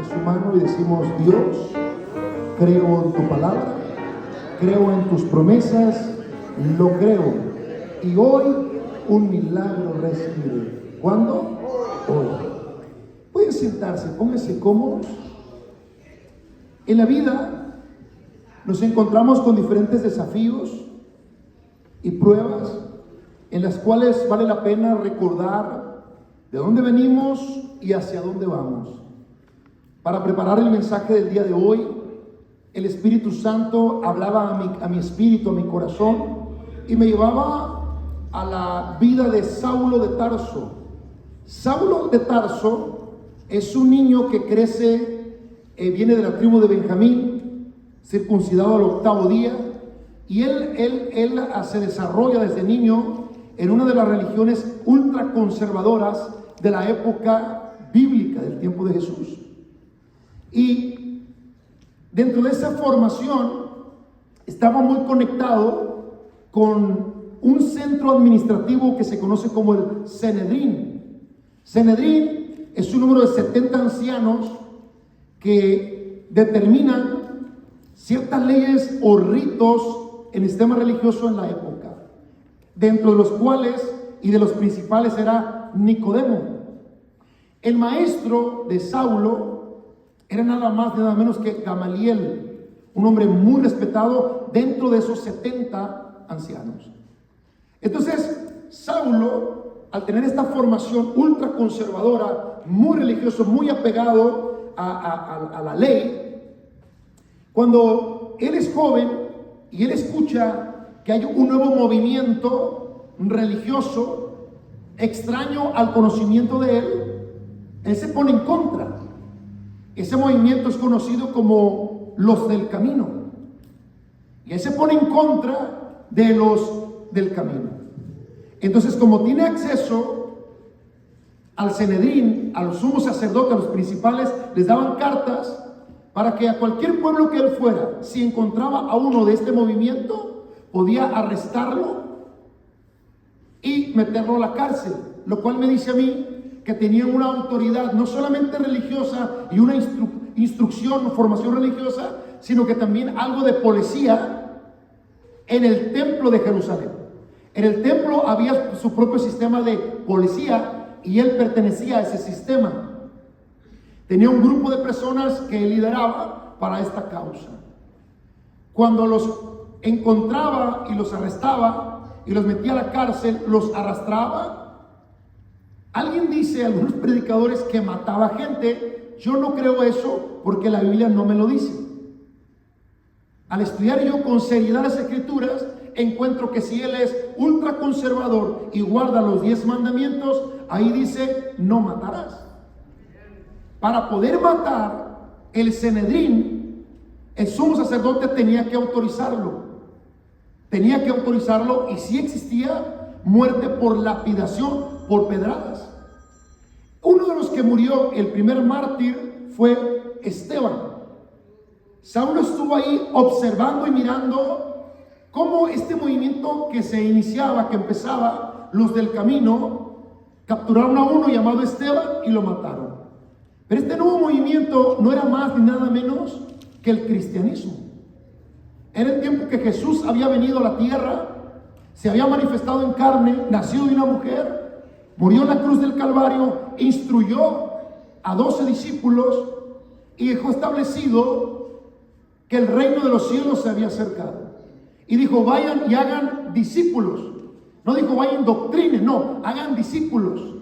su mano y decimos: Dios, creo en tu palabra, creo en tus promesas, lo creo. Y hoy un milagro recibiré. ¿Cuándo? Hoy. Pueden sentarse, pónganse cómodos. En la vida nos encontramos con diferentes desafíos y pruebas en las cuales vale la pena recordar de dónde venimos y hacia dónde vamos. Para preparar el mensaje del día de hoy, el Espíritu Santo hablaba a mi espíritu, a mi corazón, y me llevaba a la vida de Saulo de Tarso. Saulo de Tarso es un niño que crece, viene de la tribu de Benjamín, circuncidado al 8º día, y él se desarrolla desde niño en una de las religiones ultraconservadoras de la época bíblica, del tiempo de Jesús. Y dentro de esa formación estaba muy conectado con un centro administrativo que se conoce como el Sanedrín. Sanedrín es un número de 70 ancianos que determinan ciertas leyes o ritos en el sistema religioso en la época, dentro de los cuales y de los principales era Nicodemo. El maestro de Saulo era nada más y nada menos que Gamaliel, un hombre muy respetado dentro de esos 70 ancianos. Entonces, Saulo, al tener esta formación ultraconservadora, muy religioso, muy apegado a la ley, cuando él es joven y él escucha que hay un nuevo movimiento religioso extraño al conocimiento de él se pone en contra. Ese movimiento es conocido como los del camino, y él se pone en contra de los del camino. Entonces, como tiene acceso al Sanedrín, a los sumos sacerdotes, a los principales, les daban cartas para que a cualquier pueblo que él fuera, si encontraba a uno de este movimiento, podía arrestarlo y meterlo a la cárcel, lo cual me dice a mí que tenían una autoridad no solamente religiosa y una instrucción o formación religiosa, sino que también algo de policía en el templo de Jerusalén. En el templo había su propio sistema de policía y él pertenecía a ese sistema. Tenía un grupo de personas que él lideraba para esta causa. Cuando los encontraba y los arrestaba y los metía a la cárcel, los arrastraba. Alguien dice, algunos predicadores, que mataba gente. Yo no creo eso porque la Biblia no me lo dice. Al estudiar yo con seriedad las escrituras, encuentro que si él es ultraconservador y guarda los 10 mandamientos, ahí dice: no matarás. Para poder matar, el Sanedrín, el sumo sacerdote, tenía que autorizarlo. Y si existía muerte por lapidación, por pedradas. Uno de los que murió, el primer mártir, fue Esteban. Saulo estuvo ahí observando y mirando cómo este movimiento que se iniciaba, que empezaba, los del camino, capturaron a uno llamado Esteban y lo mataron. Pero este nuevo movimiento no era más ni nada menos que el cristianismo. Era el tiempo que Jesús había venido a la tierra, se había manifestado en carne, nacido de una mujer, murió en la cruz del Calvario, instruyó a 12 discípulos y dejó establecido que el reino de los cielos se había acercado. Y dijo: vayan y hagan discípulos. No dijo vayan doctrinen, no, hagan discípulos.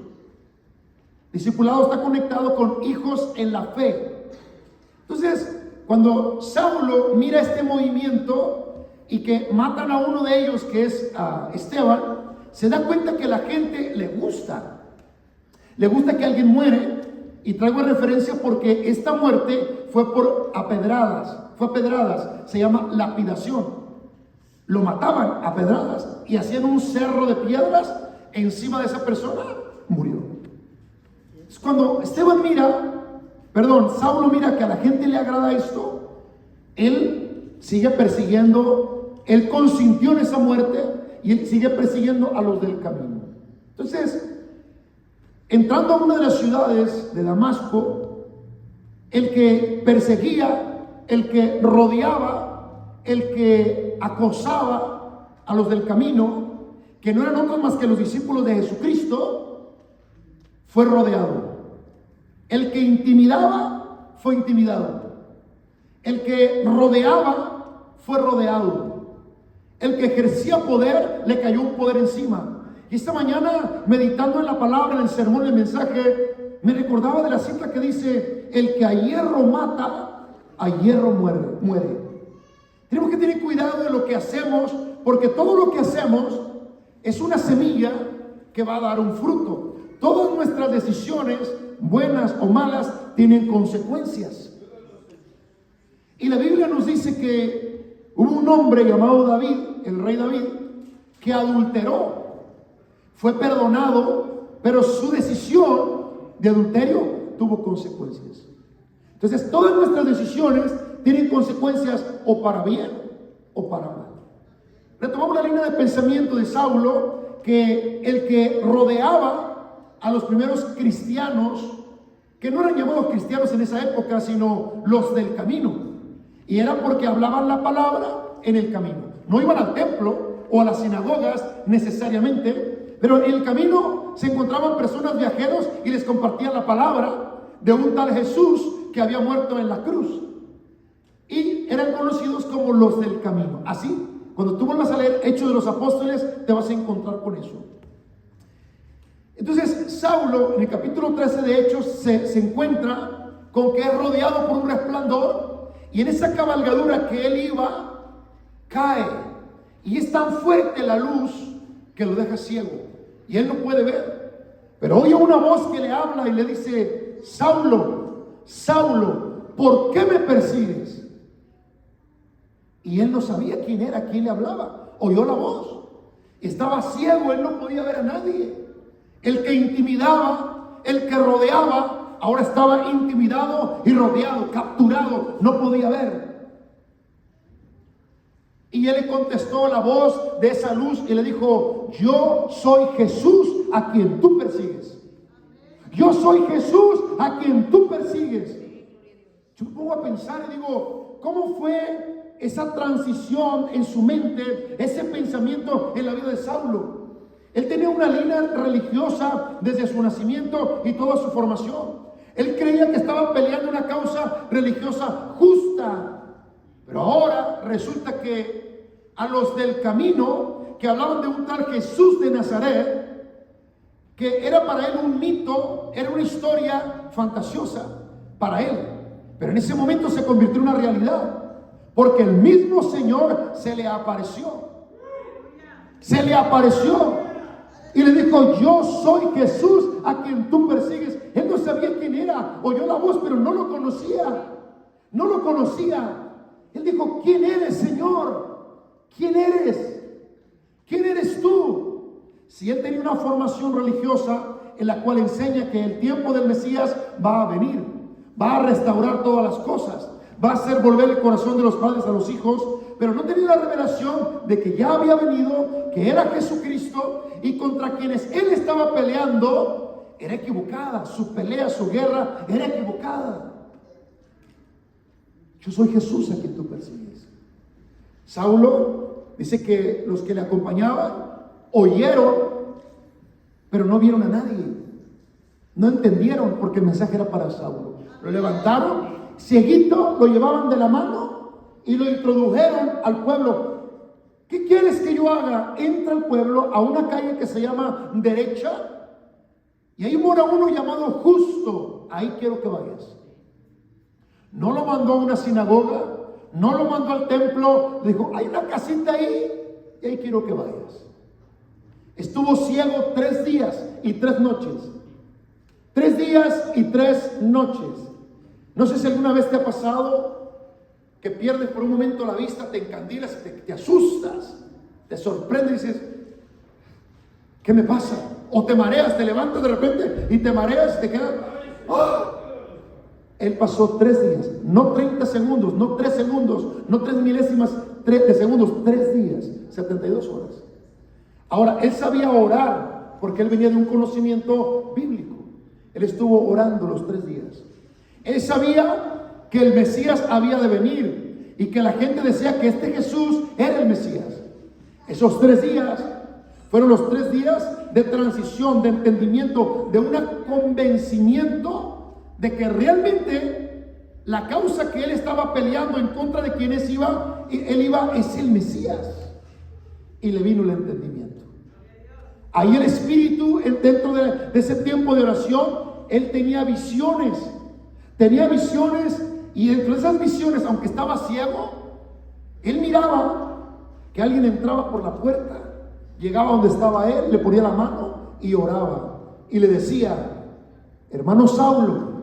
Discipulado está conectado con hijos en la fe. Entonces, cuando Saulo mira este movimiento y que matan a uno de ellos, que es Esteban, se da cuenta que a la gente le gusta que alguien muere. Y traigo referencia porque esta muerte fue a pedradas, se llama lapidación. Lo mataban a pedradas y hacían un cerro de piedras encima de esa persona, murió. Cuando Saulo mira que a la gente le agrada esto, él sigue persiguiendo, él consintió en esa muerte y él sigue persiguiendo a los del camino. Entonces, entrando a una de las ciudades de Damasco, el que perseguía, el que rodeaba, el que acosaba a los del camino, que no eran otros más que los discípulos de Jesucristo, fue rodeado. El que intimidaba fue intimidado. El que rodeaba fue rodeado. El que ejercía poder, le cayó un poder encima. Y esta mañana, meditando en la palabra, en el sermón, en el mensaje, me recordaba de la cita que dice: el que a hierro mata, a hierro muere. Tenemos que tener cuidado de lo que hacemos, porque todo lo que hacemos es una semilla que va a dar un fruto. Todas nuestras decisiones, buenas o malas, tienen consecuencias. Y la Biblia nos dice que hubo un hombre llamado David, el rey David, que adulteró. Fue perdonado, pero su decisión de adulterio tuvo consecuencias. Entonces, todas nuestras decisiones tienen consecuencias o para bien o para mal. Retomamos la línea de pensamiento de Saulo, que el que rodeaba a los primeros cristianos, que no eran llamados cristianos en esa época, sino los del camino. Y era porque hablaban la palabra en el camino. No iban al templo o a las sinagogas necesariamente, pero en el camino se encontraban personas viajeros y les compartían la palabra de un tal Jesús que había muerto en la cruz. Y eran conocidos como los del camino. Así, cuando tú vuelvas a leer Hechos de los Apóstoles, te vas a encontrar con eso. Entonces, Saulo, en el capítulo 13 de Hechos, se encuentra con que es rodeado por un resplandor, y en esa cabalgadura que él iba, cae. Y es tan fuerte la luz que lo deja ciego. Y él no puede ver. Pero oye una voz que le habla y le dice: Saulo, Saulo, ¿por qué me persigues? Y él no sabía quién era, quién le hablaba. Oyó la voz. Estaba ciego, él no podía ver a nadie. El que intimidaba, el que rodeaba, ahora estaba intimidado y rodeado, capturado, no podía ver. Y él le contestó a la voz de esa luz y le dijo: yo soy Jesús a quien tú persigues. Yo soy Jesús a quien tú persigues. Yo me pongo a pensar y digo, ¿cómo fue esa transición en su mente, ese pensamiento en la vida de Saulo? Él tenía una línea religiosa desde su nacimiento y toda su formación. Él creía que estaba peleando una causa religiosa justa. Pero ahora resulta que a los del camino, que hablaban de un tal Jesús de Nazaret, que era para él un mito, era una historia fantasiosa para él. Pero en ese momento se convirtió en una realidad, porque el mismo Señor se le apareció. Se le apareció y le dijo: yo soy Jesús a quien tú persigues. Él no sabía quién era, oyó la voz, pero no lo conocía. No lo conocía. Él dijo: ¿quién eres, Señor? ¿Quién eres? ¿Quién eres tú? Si él tenía una formación religiosa en la cual enseña que el tiempo del Mesías va a venir, va a restaurar todas las cosas, va a hacer volver el corazón de los padres a los hijos, pero no tenía la revelación de que ya había venido, que era Jesucristo, y contra quienes él estaba peleando era equivocada. Su pelea, su guerra era equivocada. Yo soy Jesús a quien tú persigues. Saulo dice que los que le acompañaban oyeron, pero no vieron a nadie. No entendieron, porque el mensaje era para Saulo. Lo levantaron, cieguito, lo llevaban de la mano y lo introdujeron al pueblo. ¿Qué quieres que yo haga? Entra al pueblo a una calle que se llama Derecha, y ahí mora uno llamado Justo. Ahí quiero que vayas. No lo mandó a una sinagoga, no lo mandó al templo. Le dijo: hay una casita ahí y ahí quiero que vayas. Estuvo ciego 3 días y 3 noches. 3 días y 3 noches. No sé si alguna vez te ha pasado que pierdes por un momento la vista, te encandilas, te asustas, te sorprende y dices: ¿qué me pasa? O te mareas, te levantas de repente y te mareas y te quedas. ¡Oh! Él pasó 3 días, no 30 segundos, no 3 segundos, no 3 milésimas de segundos, 3 días, 72 horas. Ahora, él sabía orar porque él venía de un conocimiento bíblico. Él estuvo orando los 3 días. Él sabía que el Mesías había de venir y que la gente decía que este Jesús era el Mesías. Esos 3 días fueron los 3 días de transición, de entendimiento, de un convencimiento de que realmente la causa que él estaba peleando en contra de quienes él iba es el Mesías. Y le vino el entendimiento. Ahí el Espíritu, dentro de ese tiempo de oración, él tenía visiones. Y dentro de esas visiones, aunque estaba ciego, él miraba que alguien entraba por la puerta, llegaba donde estaba él, le ponía la mano y oraba. Y le decía: hermano Saulo,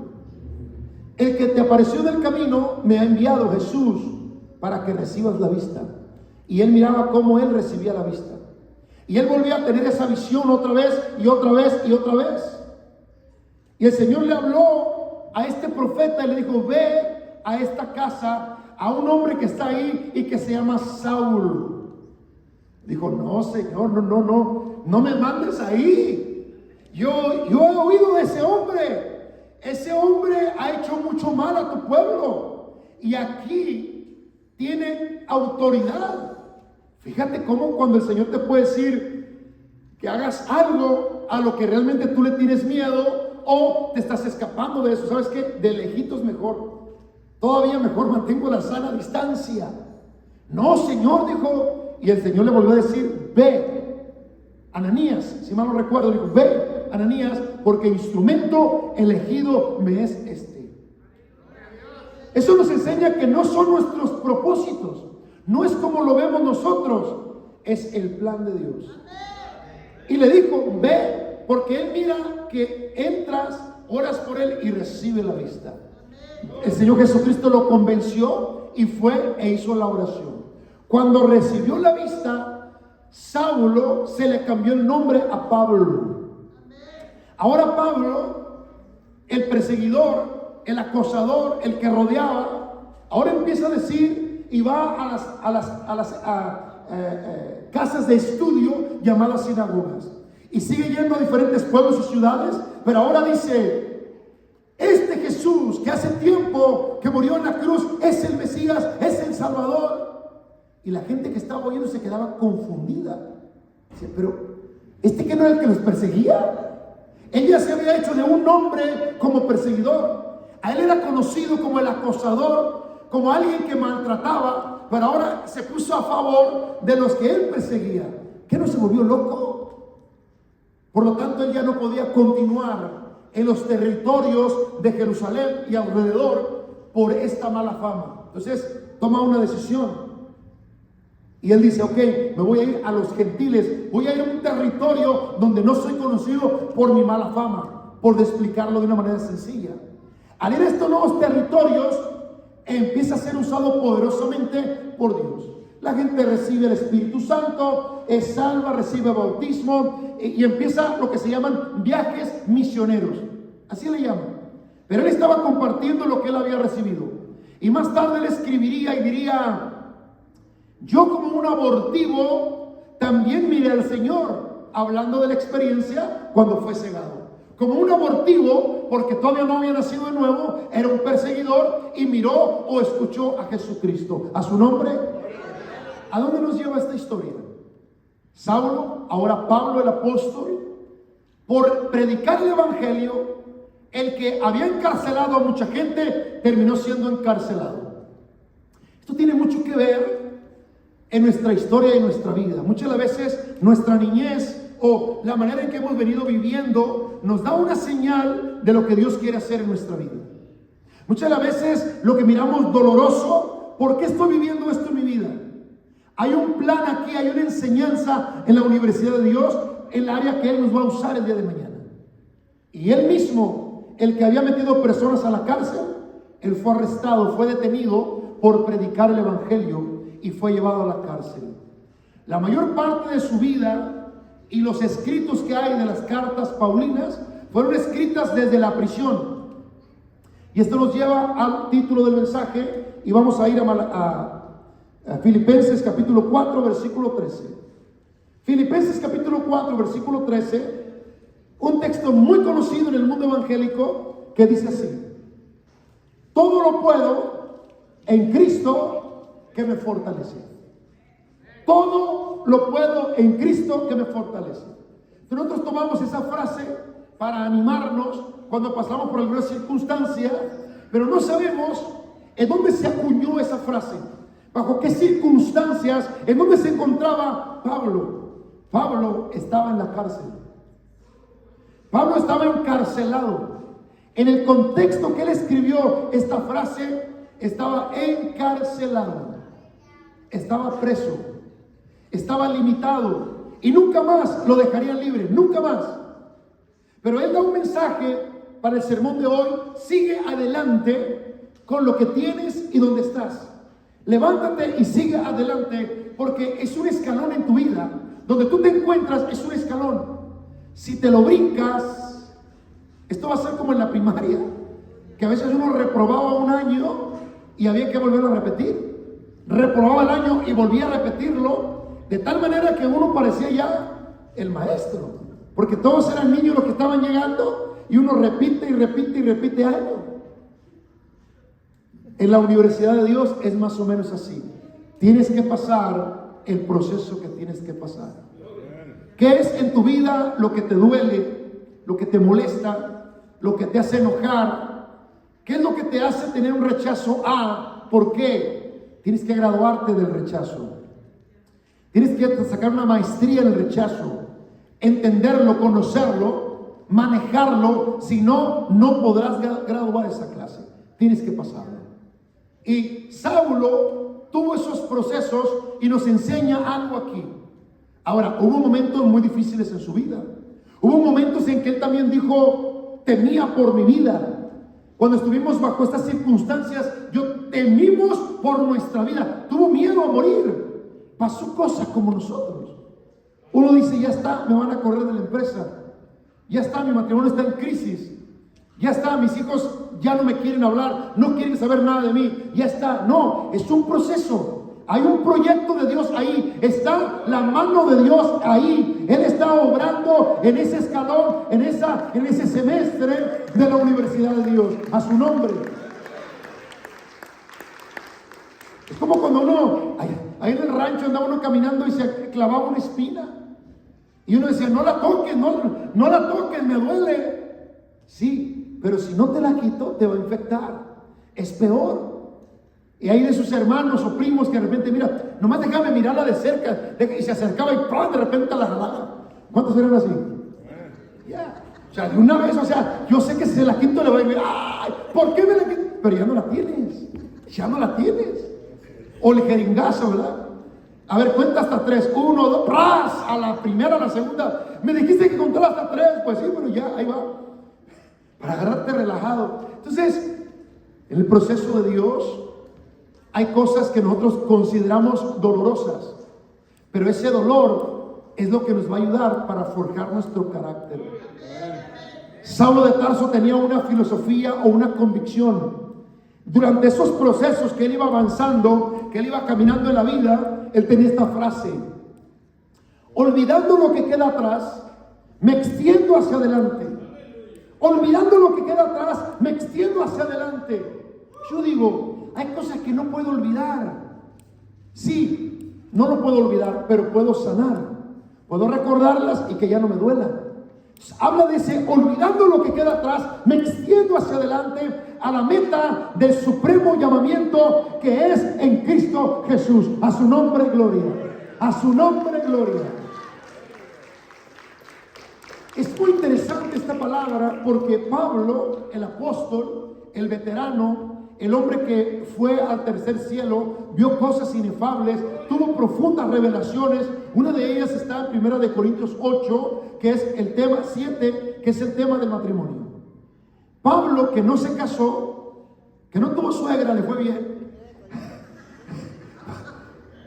el que te apareció en el camino me ha enviado Jesús para que recibas la vista. Y él miraba cómo él recibía la vista. Y él volvía a tener esa visión otra vez y otra vez y otra vez. Y el Señor le habló a este profeta y le dijo: ve a esta casa, a un hombre que está ahí y que se llama Saulo. Dijo: no, Señor, no me mandes ahí. Yo he oído de ese hombre. Ese hombre ha hecho mucho mal a tu pueblo y aquí tiene autoridad. Fíjate cómo cuando el Señor te puede decir que hagas algo a lo que realmente tú le tienes miedo o te estás escapando de eso. ¿Sabes qué? De lejitos mejor. Todavía mejor mantengo la sana distancia. No, Señor, dijo. Y el Señor le volvió a decir: ve, Ananías, si mal no recuerdo, dijo: ve, Ananías, porque instrumento elegido me es este. Eso nos enseña que no son nuestros propósitos, no es como lo vemos nosotros, es el plan de Dios. Y le dijo: ve, porque él mira que entras, oras por él y recibe la vista. El Señor Jesucristo lo convenció y fue e hizo la oración. Cuando recibió la vista, Saulo se le cambió el nombre a Pablo. Ahora Pablo, el perseguidor, el acosador, el que rodeaba, ahora empieza a decir y va a las casas de estudio llamadas sinagogas. Y sigue yendo a diferentes pueblos y ciudades, pero ahora dice: este Jesús que hace tiempo que murió en la cruz es el Mesías, es el Salvador. Y la gente que estaba oyendo se quedaba confundida. Dice: pero ¿este que no era el que los perseguía? Él ya se había hecho de un nombre como perseguidor. A él era conocido como el acosador, como alguien que maltrataba, pero ahora se puso a favor de los que él perseguía. ¿Qué no se volvió loco? Por lo tanto, él ya no podía continuar en los territorios de Jerusalén y alrededor por esta mala fama. Entonces toma una decisión y él dice: ok, me voy a ir a los gentiles, voy a ir a un territorio donde no soy conocido por mi mala fama, por explicarlo de una manera sencilla. Al ir a estos nuevos territorios, empieza a ser usado poderosamente por Dios. La gente recibe el Espíritu Santo, es salva, recibe bautismo y empieza lo que se llaman viajes misioneros. Así le llaman. Pero él estaba compartiendo lo que él había recibido. Y más tarde él escribiría y diría: yo como un abortivo también miré al Señor, hablando de la experiencia cuando fue cegado. Como un abortivo, porque todavía no había nacido de nuevo, era un perseguidor y miró o escuchó a Jesucristo. A su nombre. ¿A dónde nos lleva esta historia? Saulo, ahora Pablo el apóstol, por predicar el evangelio, el que había encarcelado a mucha gente, terminó siendo encarcelado. Esto tiene mucho que ver en nuestra historia y en nuestra vida. Muchas veces nuestra niñez o la manera en que hemos venido viviendo nos da una señal de lo que Dios quiere hacer en nuestra vida. Muchas veces lo que miramos doloroso: ¿por qué estoy viviendo esto en mi vida? Hay un plan aquí, hay una enseñanza en la universidad de Dios, en el área que Él nos va a usar el día de mañana. Y Él mismo, el que había metido personas a la cárcel, Él fue arrestado, fue detenido por predicar el evangelio y fue llevado a la cárcel. La mayor parte de su vida y los escritos que hay de las cartas paulinas fueron escritas desde la prisión. Y esto nos lleva al título del mensaje y vamos a ir a Filipenses capítulo 4 versículo 13. Filipenses capítulo 4 versículo 13, un texto muy conocido en el mundo evangélico que dice así: Todo lo puedo en Cristo que me fortalece. Todo lo puedo en Cristo que me fortalece. Nosotros tomamos esa frase para animarnos cuando pasamos por alguna circunstancia, pero no sabemos en dónde se acuñó esa frase, bajo qué circunstancias, en dónde se encontraba Pablo. Pablo estaba en la cárcel. Pablo estaba encarcelado. En el contexto que él escribió esta frase, estaba encarcelado, estaba preso, estaba limitado y nunca más lo dejarían libre, nunca más. Pero él da un mensaje para el sermón de hoy: sigue adelante con lo que tienes y donde estás. Levántate y sigue adelante, porque es un escalón en tu vida. Donde tú te encuentras es un escalón. Si te lo brincas, esto va a ser como en la primaria, que a veces uno reprobaba un año y había que volverlo a repetir. Reprobaba el año y volvía a repetirlo, de tal manera que uno parecía ya el maestro, porque todos eran niños los que estaban llegando y uno repite y repite y repite año. En la universidad de Dios es más o menos así. Tienes que pasar el proceso que tienes que pasar. ¿Qué es en tu vida lo que te duele, lo que te molesta, lo que te hace enojar? ¿Qué es lo que te hace tener un rechazo a? ¿Por qué? Tienes que graduarte del rechazo. Tienes que sacar una maestría en el rechazo, entenderlo, conocerlo, manejarlo. Si no, no podrás graduar esa clase. Tienes que pasarlo. Y Saulo tuvo esos procesos y nos enseña algo aquí. Ahora, hubo momentos muy difíciles en su vida. Hubo momentos en que él también dijo: temía por mi vida. Cuando estuvimos bajo estas circunstancias, temimos por nuestra vida. Tuvo miedo a morir. Pasó cosas como nosotros. Uno dice: ya está, me van a correr de la empresa. Ya está, mi matrimonio está en crisis. Ya está, mis hijos ya no me quieren hablar, no quieren saber nada de mí. Ya está. No, es un proceso. Hay un proyecto de Dios ahí. Está la mano de Dios ahí. Él está obrando en ese escalón, en ese semestre de la universidad de Dios. A su nombre. Es como cuando uno, ahí en el rancho andaba uno caminando y se clavaba una espina. Y uno decía: no la toques, no la toques, me duele. Sí, pero si no te la quito, te va a infectar. Es peor. Y hay de sus hermanos o primos que de repente, mira, nomás déjame mirarla de cerca. Y se acercaba y ¡pum!, de repente la jalaba. ¿Cuántos eran así? Ya. O sea, de una vez, yo sé que si se la quito le voy a decir: ¡ay! ¿Por qué me la quito? Pero ya no la tienes. Ya no la tienes. O el jeringazo, ¿verdad? A ver, cuenta hasta 3. 1, 2, ¡pras! A la primera, a la segunda. Me dijiste que contara hasta 3. Pues sí, pero ya, ahí va. Para agarrarte relajado. Entonces, en el proceso de Dios hay cosas que nosotros consideramos dolorosas, pero ese dolor es lo que nos va a ayudar para forjar nuestro carácter. Saulo de Tarso tenía una filosofía o una convicción. Durante esos procesos que él iba avanzando, que él iba caminando en la vida, él tenía esta frase: olvidando lo que queda atrás, me extiendo hacia adelante. Olvidando lo que queda atrás, me extiendo hacia adelante. Yo digo, hay cosas que no puedo olvidar. Sí, no lo puedo olvidar, pero puedo sanar. Puedo recordarlas y que ya no me duelan. Habla de ese olvidando lo que queda atrás, me extiendo hacia adelante a la meta del supremo llamamiento que es en Cristo Jesús. A su nombre, gloria. A su nombre, gloria. Es muy interesante esta palabra porque Pablo, el apóstol, el veterano, el hombre que fue al tercer cielo, vio cosas inefables, tuvo profundas revelaciones. Una de ellas está en 1 Corintios 8, que es el tema 7, que es el tema del matrimonio. Pablo, que no se casó, que no tuvo suegra, le fue bien.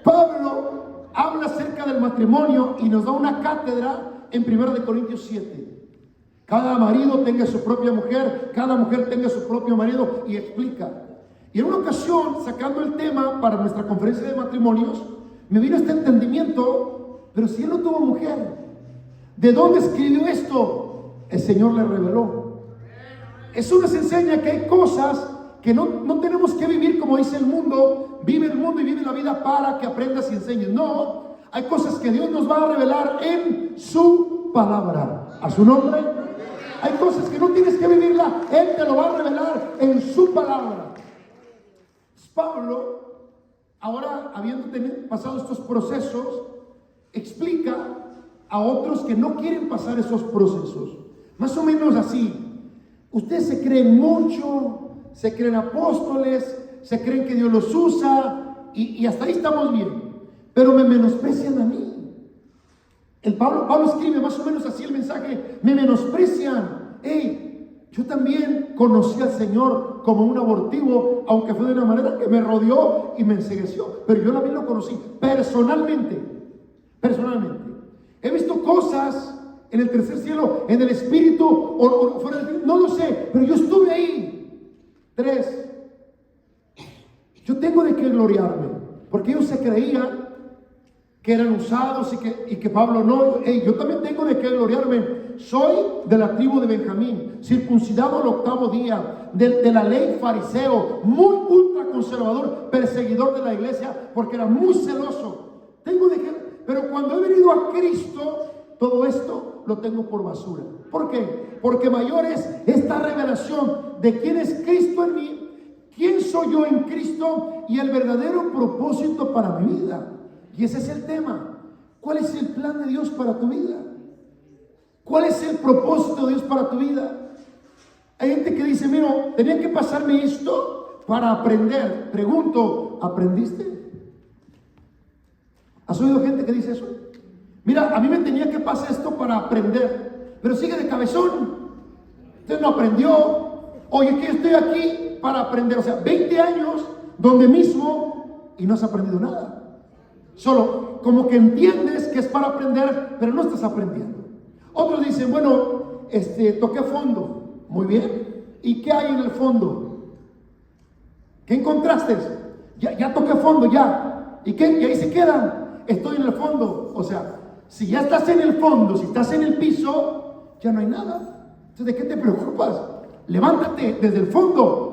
Pablo habla acerca del matrimonio y nos da una cátedra en 1 Corintios 7. Cada marido tenga su propia mujer, cada mujer tenga su propio marido, y explica. Y en una ocasión, sacando el tema para nuestra conferencia de matrimonios, me vino este entendimiento: pero si él no tuvo mujer, ¿de dónde escribió esto? El Señor le reveló. Eso nos enseña que hay cosas que no tenemos que vivir como dice el mundo, vive el mundo y vive la vida para que aprendas y enseñes. No, hay cosas que Dios nos va a revelar en su palabra. A su nombre. Hay cosas que no tienes que vivirla, Él te lo va a revelar en su palabra. Pablo, ahora habiendo pasado estos procesos, explica a otros que no quieren pasar esos procesos. Más o menos así: ustedes se creen mucho, se creen apóstoles, se creen que Dios los usa y hasta ahí estamos bien, pero me menosprecian a mí. Pablo escribe más o menos así el mensaje: me menosprecian. Hey, yo también conocí al Señor como un abortivo, aunque fue de una manera que me rodeó y me encegueció, pero yo también lo conocí personalmente. He visto cosas en el tercer cielo, en el espíritu o fuera del espíritu, no lo sé, pero yo estuve ahí. 3, yo tengo de qué gloriarme, porque ellos se creían que eran usados y que Pablo no. Hey, yo también tengo de qué gloriarme. Soy de la tribu de Benjamín, circuncidado al 8º día, de la ley, fariseo, muy ultra conservador, perseguidor de la iglesia, porque era muy celoso. Pero cuando he venido a Cristo, todo esto lo tengo por basura. ¿Por qué? Porque mayor es esta revelación de quién es Cristo en mí, quién soy yo en Cristo y el verdadero propósito para mi vida. Y ese es el tema. ¿Cuál es el plan de Dios para tu vida? ¿Cuál es el propósito de Dios para tu vida? Hay gente que dice: mira, tenía que pasarme esto para aprender. Pregunto, ¿aprendiste? ¿Has oído gente que dice eso? Mira, a mí me tenía que pasar esto para aprender, pero sigue de cabezón. Usted no aprendió. Oye, que estoy aquí para aprender. O sea, 20 años donde mismo y no has aprendido nada. Solo como que entiendes que es para aprender, pero no estás aprendiendo. Otros dicen: bueno, toqué fondo. Muy bien. ¿Y qué hay en el fondo? ¿Qué encontraste? Ya toqué fondo, ya. ¿Y qué? Y ahí se quedan. Estoy en el fondo. O sea, si ya estás en el fondo, si estás en el piso, ya no hay nada. Entonces, ¿de qué te preocupas? Levántate desde el fondo.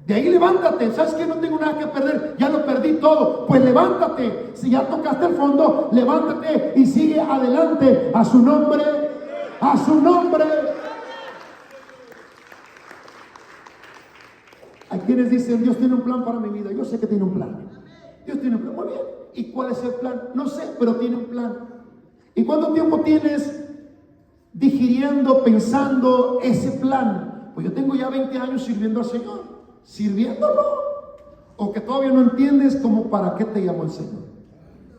De ahí levántate. ¿Sabes qué? No tengo nada que perder. Ya lo perdí todo. Pues levántate. Si ya tocaste el fondo, levántate y sigue adelante. A su nombre. A su nombre. Hay quienes dicen: Dios tiene un plan para mi vida. Yo sé que tiene un plan. Dios tiene un plan. Muy bien. ¿Y cuál es el plan? No sé, pero tiene un plan. ¿Y cuánto tiempo tienes digiriendo, pensando ese plan? Pues yo tengo ya 20 años sirviendo al Señor. ¿Sirviéndolo? ¿O que todavía no entiendes como para qué te llamó el Señor?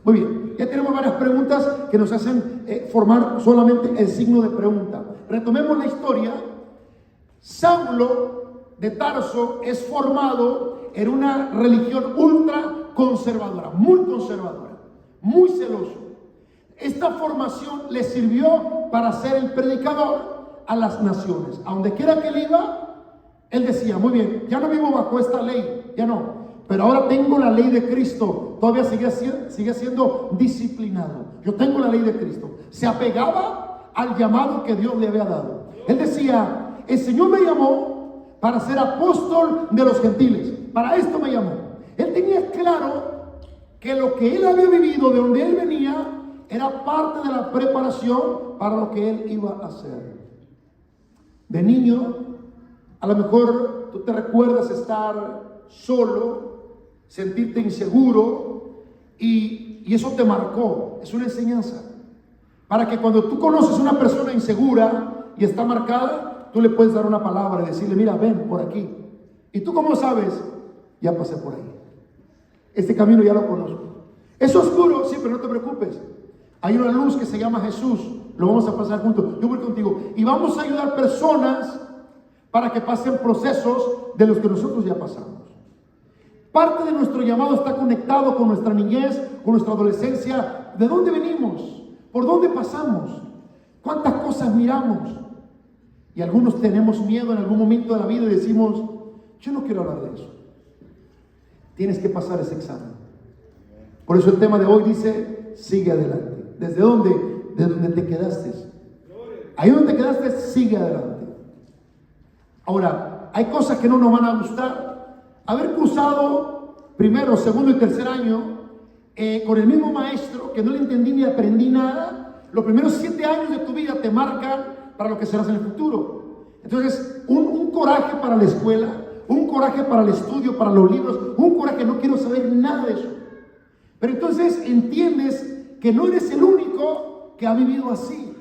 Muy bien, ya tenemos varias preguntas que nos hacen formar solamente el signo de pregunta. Retomemos la historia. Saulo de Tarso es formado en una religión ultra conservadora, muy celoso. Esta formación le sirvió para ser el predicador a las naciones. A donde quiera que él iba, él decía: muy bien, ya no vivo bajo esta ley, ya no, pero ahora tengo la ley de Cristo. Todavía sigue siendo disciplinado. Yo tengo la ley de Cristo. Se apegaba al llamado que Dios le había dado. Él decía: el Señor me llamó para ser apóstol de los gentiles. Para esto me llamó. Él tenía claro que lo que él había vivido, de donde él venía, era parte de la preparación para lo que él iba a hacer. De niño, a lo mejor tú te recuerdas estar solo, sentirte inseguro, y eso te marcó. Es una enseñanza para que cuando tú conoces una persona insegura y está marcada, tú le puedes dar una palabra y decirle: mira, ven por aquí. ¿Y tú cómo sabes? Ya pasé por ahí. Este camino ya lo conozco. Es oscuro, sí, pero no te preocupes. Hay una luz que se llama Jesús. Lo vamos a pasar juntos. Yo voy contigo. Y vamos a ayudar personas para que pasen procesos de los que nosotros ya pasamos. Parte de nuestro llamado está conectado con nuestra niñez, con nuestra adolescencia. ¿De dónde venimos? ¿Por dónde pasamos? ¿Cuántas cosas miramos? Y algunos tenemos miedo en algún momento de la vida y decimos: yo no quiero hablar de eso. Tienes que pasar ese examen. Por eso el tema de hoy dice: sigue adelante. ¿Desde dónde? De donde te quedaste. Ahí donde te quedaste, sigue adelante. Ahora, hay cosas que no nos van a gustar, haber cursado primero, segundo y tercer año con el mismo maestro que no le entendí ni aprendí nada. Los primeros 7 años de tu vida te marcan para lo que serás en el futuro. Entonces, un coraje para la escuela, un coraje para el estudio, para los libros, un coraje, no quiero saber nada de eso. Pero entonces entiendes que no eres el único que ha vivido así.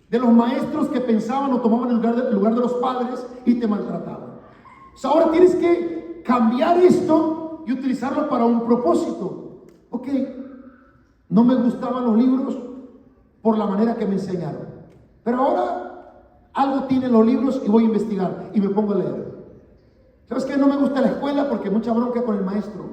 De los maestros que pensaban o tomaban el lugar de los padres y te maltrataban. O sea, ahora tienes que cambiar esto y utilizarlo para un propósito. Ok, no me gustaban los libros por la manera que me enseñaron, pero ahora algo tienen los libros y voy a investigar y me pongo a leer. ¿Sabes qué? No me gusta la escuela porque hay mucha bronca con el maestro,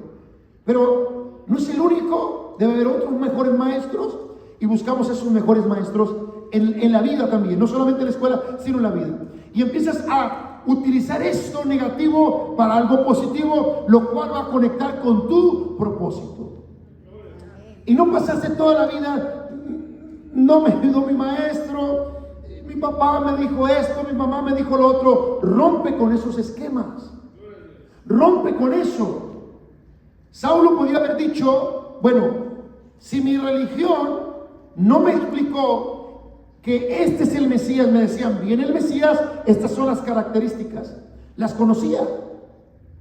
pero no es el único, debe haber otros mejores maestros y buscamos esos mejores maestros en la vida también, no solamente en la escuela, sino en la vida. Y empiezas a utilizar esto negativo para algo positivo, lo cual va a conectar con tu propósito. Y no pasaste toda la vida, no me ayudó mi maestro, mi papá me dijo esto, mi mamá me dijo lo otro. Rompe con esos esquemas, rompe con eso. Saulo podía haber dicho, bueno, si mi religión no me explicó que este es el Mesías, me decían, viene el Mesías, estas son las características, las conocía.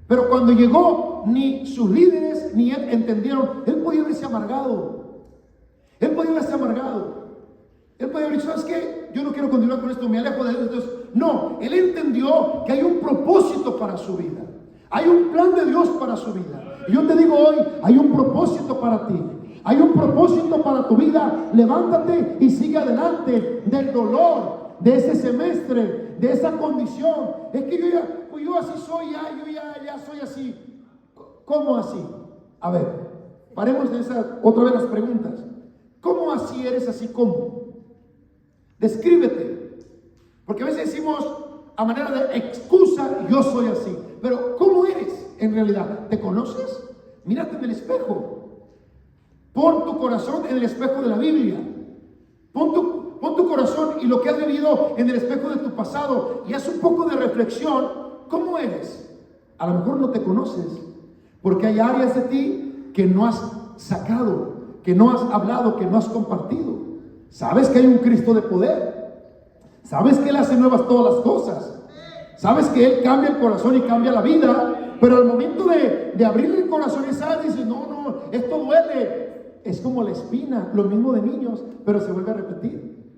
Pero cuando llegó, ni sus líderes ni él entendieron. Él podía haberse amargado. Él podía haberse amargado. Él podía haber dicho, ¿sabes qué? Yo no quiero continuar con esto, me alejo de esto. Entonces, no, él entendió que hay un propósito para su vida. Hay un plan de Dios para su vida. Y yo te digo hoy, hay un propósito para ti. Hay un propósito para tu vida. Levántate y sigue adelante del dolor, de ese semestre, de esa condición. Es que yo así soy, ya soy así. ¿Cómo así? A ver, paremos de otra vez las preguntas. ¿Cómo así eres así? ¿Cómo? Descríbete. Porque a veces decimos a manera de excusa, yo soy así. Pero ¿cómo eres en realidad? ¿Te conoces? Mírate en el espejo. Pon tu corazón en el espejo de la Biblia. Pon tu corazón y lo que has vivido en el espejo de tu pasado y haz un poco de reflexión. ¿Cómo eres? A lo mejor no te conoces porque hay áreas de ti que no has sacado, que no has hablado, que no has compartido. Sabes que hay un Cristo de poder. Sabes que Él hace nuevas todas las cosas. Sabes que Él cambia el corazón y cambia la vida. Pero al momento de abrirle el corazón esa área, dices, no, esto duele. Es como la espina, lo mismo de niños, pero se vuelve a repetir.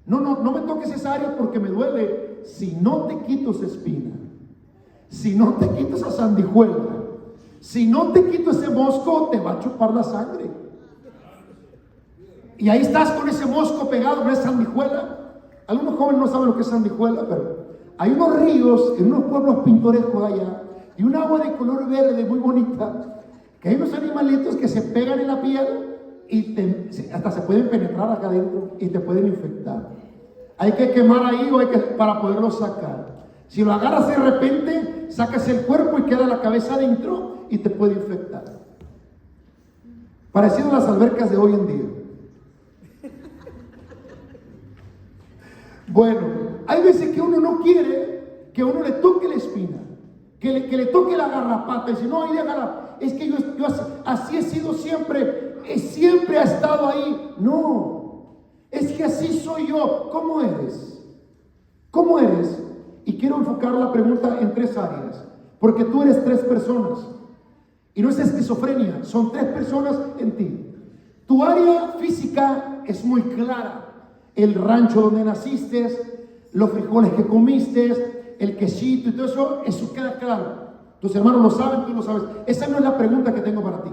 No me toques esa área porque me duele. Si no te quito esa espina, si no te quito esa sandijuela, si no te quito ese mosco, te va a chupar la sangre. Y ahí estás con ese mosco pegado, con esa sandijuela. Algunos jóvenes no saben lo que es sandijuela, pero hay unos ríos en unos pueblos pintorescos allá y un agua de color verde muy bonita, que hay unos animalitos que se pegan en la piel y hasta se pueden penetrar acá adentro y te pueden infectar. Hay que quemar ahí para poderlo sacar. Si lo agarras de repente, sacas el cuerpo y queda la cabeza adentro y te puede infectar. Parecido a las albercas de hoy en día. Bueno, hay veces que uno no quiere que uno le toque la espina, que le toque la garrapata y dice, no, ahí déjala. Es que yo así he sido siempre, siempre ha estado ahí. No, es que así soy yo. ¿Cómo eres? ¿Cómo eres? Y quiero enfocar la pregunta en 3 áreas, porque tú eres 3 personas. Y no es esquizofrenia, son 3 personas en ti. Tu área física es muy clara. El rancho donde naciste, los frijoles que comiste, el quesito y todo eso queda claro. Tus hermanos lo saben, tú lo sabes. Esa no es la pregunta que tengo para ti.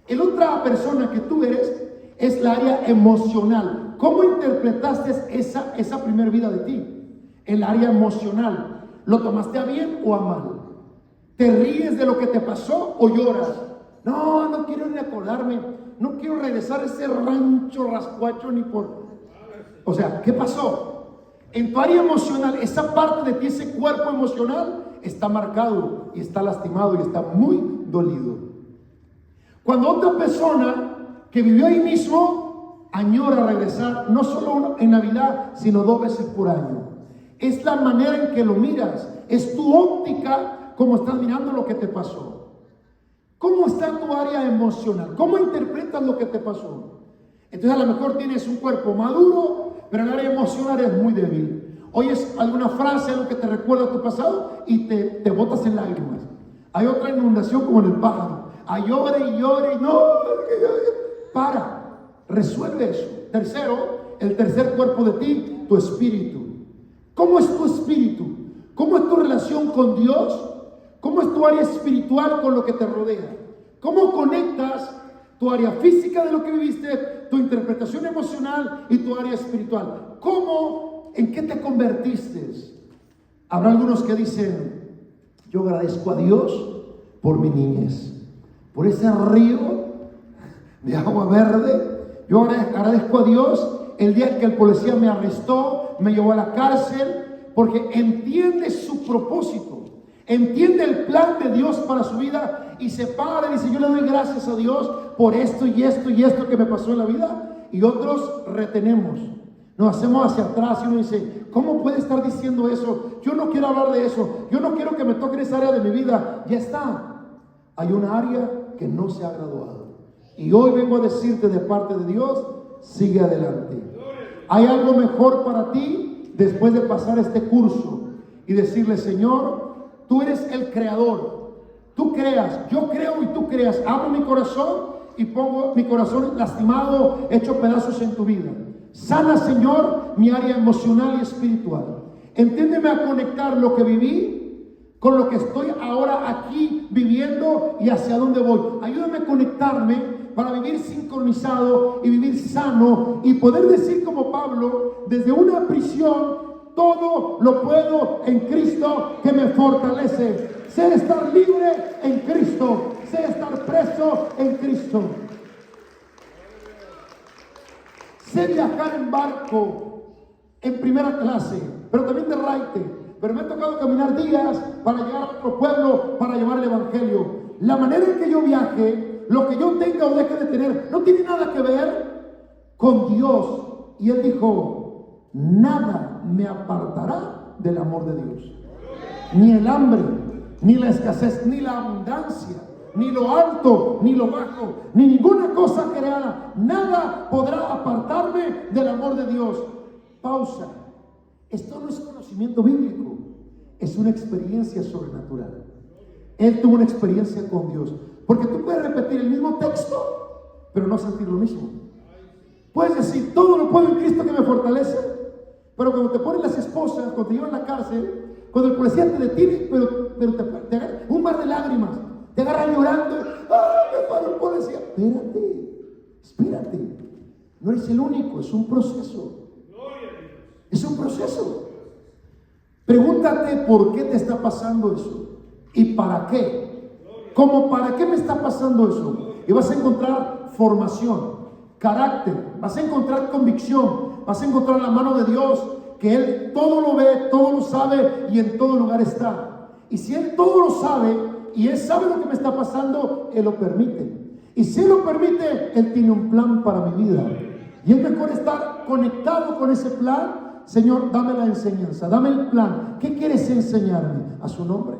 El otra persona que tú eres es la área emocional. ¿Cómo interpretaste esa primera vida de ti? El área emocional. ¿Lo tomaste a bien o a mal? ¿Te ríes de lo que te pasó o lloras? No quiero ni acordarme. No quiero regresar a ese rancho rascuacho ni por... O sea, ¿qué pasó? En tu área emocional, esa parte de ti, ese cuerpo emocional, está marcado y está lastimado y está muy dolido. Cuando otra persona que vivió ahí mismo añora regresar, no solo en Navidad, sino 2 veces por año. Es la manera en que lo miras, es tu óptica como estás mirando lo que te pasó. ¿Cómo está tu área emocional? ¿Cómo interpretas lo que te pasó? Entonces a lo mejor tienes un cuerpo maduro, pero en el área emocional eres muy débil. Oyes alguna frase, algo que te recuerda tu pasado y te botas en lágrimas. Hay otra inundación como en el pájaro. Llore y llore y no. Para, resuelve eso. Tercero, el tercer cuerpo de ti, tu espíritu. ¿Cómo es tu espíritu? ¿Cómo es tu relación con Dios? ¿Cómo es tu área espiritual con lo que te rodea? ¿Cómo conectas tu área física de lo que viviste, tu interpretación emocional y tu área espiritual? ¿Cómo, en qué te convertiste? Habrá algunos que dicen, yo agradezco a Dios por mi niñez, por ese río de agua verde. Yo agradezco a Dios el día que el policía me arrestó, me llevó a la cárcel, porque entiende su propósito, entiende el plan de Dios para su vida y se para y dice, yo le doy gracias a Dios por esto y esto y esto que me pasó en la vida. Y otros retenemos, nos hacemos hacia atrás y uno dice, ¿cómo puede estar diciendo eso? Yo no quiero hablar de eso, yo no quiero que me toque esa área de mi vida. Ya está, hay una área que no se ha graduado y hoy vengo a decirte de parte de Dios, sigue adelante. Hay algo mejor para ti después de pasar este curso y decirle, Señor, tú eres el creador, tú creas, yo creo y tú creas. Abro mi corazón y pongo mi corazón lastimado, hecho pedazos en tu vida. Sana, Señor, mi área emocional y espiritual. Entiéndeme a conectar lo que viví con lo que estoy ahora aquí viviendo y hacia dónde voy. Ayúdame a conectarme para vivir sincronizado y vivir sano y poder decir como Pablo, desde una prisión, todo lo puedo en Cristo que me fortalece. Sé estar libre en Cristo, sé estar preso en Cristo. Sé viajar en barco en primera clase, pero también de raite. Pero me ha tocado caminar días para llegar a otro pueblo, para llevar el evangelio. La manera en que yo viaje, lo que yo tenga o deje de tener, no tiene nada que ver con Dios. Y Él dijo, nada me apartará del amor de Dios. Ni el hambre, ni la escasez, ni la abundancia, ni lo alto, ni lo bajo, ni ninguna cosa creada. Nada podrá apartarme del amor de Dios. Pausa. Esto no es conocimiento bíblico, es una experiencia sobrenatural. Él tuvo una experiencia con Dios. Porque tú puedes repetir el mismo texto, pero no sentir lo mismo. Puedes decir, todo lo puedo en Cristo que me fortalece, pero cuando te ponen las esposas, cuando te llevan a la cárcel, cuando el policía te detiene, pero te agarra un mar de lágrimas, te agarra llorando, me paró el policía. Espérate, no eres el único, es un proceso. Es un proceso. Pregúntate por qué te está pasando eso y para qué. ¿Cómo para qué me está pasando eso? Y vas a encontrar formación, carácter, vas a encontrar convicción, vas a encontrar la mano de Dios, que Él todo lo ve, todo lo sabe y en todo lugar está. Y si Él todo lo sabe y Él sabe lo que me está pasando, Él lo permite. Y si Él lo permite, Él tiene un plan para mi vida. Y es mejor estar conectado con ese plan. Señor, dame la enseñanza, dame el plan. ¿Qué quieres enseñarme? A su nombre.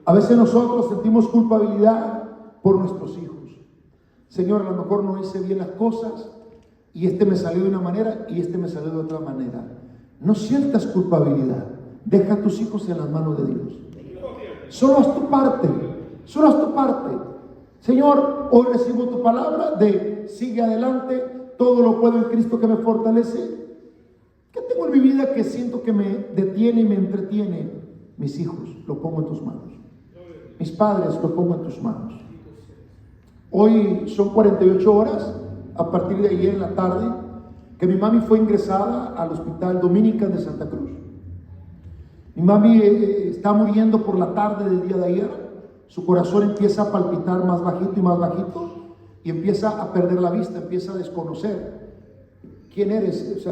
A veces nosotros sentimos culpabilidad por nuestros hijos. Señor, a lo mejor no hice bien las cosas y este me salió de una manera y este me salió de otra manera. No sientas culpabilidad. Deja a tus hijos en las manos de Dios. Solo haz tu parte. Solo haz tu parte. Señor, hoy recibo tu palabra de sigue adelante, todo lo puedo en Cristo que me fortalece. ¿Qué tengo en mi vida que siento que me detiene y me entretiene? Mis hijos, lo pongo en tus manos. Mis padres, lo pongo en tus manos. Hoy son 48 horas, a partir de ayer en la tarde, que mi mami fue ingresada al Hospital Dominican de Santa Cruz. Mi mami está muriendo por la tarde del día de ayer. Su corazón empieza a palpitar más bajito y más bajito y empieza a perder la vista, empieza a desconocer quién eres.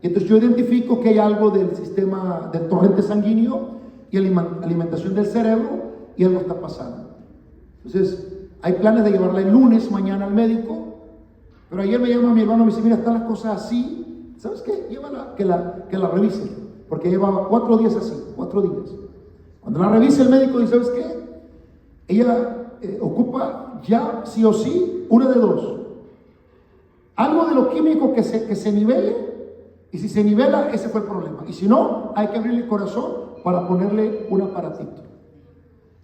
Entonces yo identifico que hay algo del sistema del torrente sanguíneo y alimentación del cerebro y algo está pasando. Entonces hay planes de llevarla el lunes, mañana al médico, pero ayer me llama mi hermano y me dice, mira, están las cosas así, ¿sabes qué? Llévala, que la revise, porque llevaba 4 días así, 4 días. Cuando la revisa el médico dice, ¿sabes qué? Ella ocupa ya sí o sí una de dos. Algo de lo químico que se nivele, y si se nivela, ese fue el problema. Y si no, hay que abrirle el corazón para ponerle un aparatito.